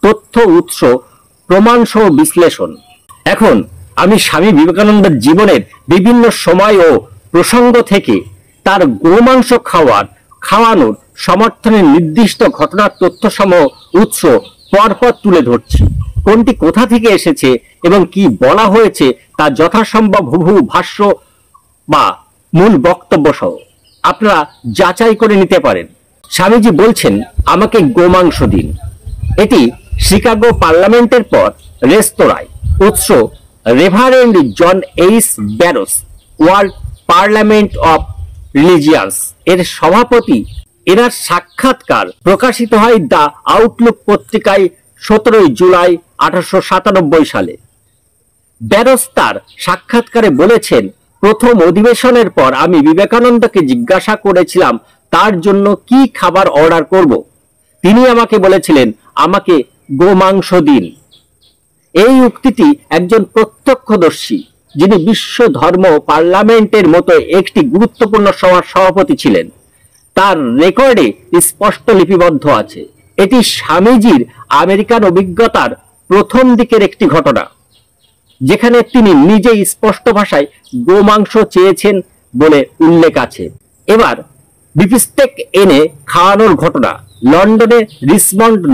তথ্য উৎস, প্রমাণ সহ বিশ্লেষণ। এখন আমি স্বামী বিবেকানন্দের জীবনের বিভিন্ন সময় ও প্রসঙ্গ থেকে তার গোমাংস খাওয়ানোর সমর্থনের নির্দিষ্ট ঘটনার তথ্যসমূহ উৎস পরপর তুলে ধরছি। কোনটি কোথা থেকে এসেছে এবং কি বলা হয়েছে তা যথাসম্ভব হুবহু ভাষ্য বা মূল বক্তব্য সহ আপনারা যাচাই করে নিতে পারেন। স্বামীজি বলছেন, আমাকে গোমাংস দিন। এটি শিকাগো পার্লামেন্টের পর রেস্তোরাঁয়। উৎস Reverend John H Barrows, World Parliament of Religions এর সভাপতি। এনার সাক্ষাৎকার প্রকাশিত হয় দ্য আউটলুক পত্রিকায় 17 জুলাই 1897 সালে। ব্যারোস তার সাক্ষাৎকারে বলেছেন, প্রথম অধিবেশনের পর আমি বিবেকানন্দকে জিজ্ঞাসা করেছিলাম তার জন্য কি খাবার অর্ডার করব। তিনি আমাকে বলেছিলেন, আমাকে গোমাংস দিন। এই উক্তিটি একজন প্রত্যক্ষদর্শী, যিনি বিশ্ব ধর্ম পার্লামেন্টের মতো একটি গুরুত্বপূর্ণ সভার সভাপতি ছিলেন, তার রেকর্ডে স্পষ্ট লিপিবদ্ধ আছে। এটি স্বামীজির আমেরিকান অভিজ্ঞতার প্রথম দিকের একটি ঘটনা, যেখানে তিনি নিজেই স্পষ্ট ভাষায় গোমাংস চেয়েছেন বলে উল্লেখ আছে। এবার বিফস্টেক এনে খাওয়ানোর ঘটনা। লন্ডনে রিচমন্ড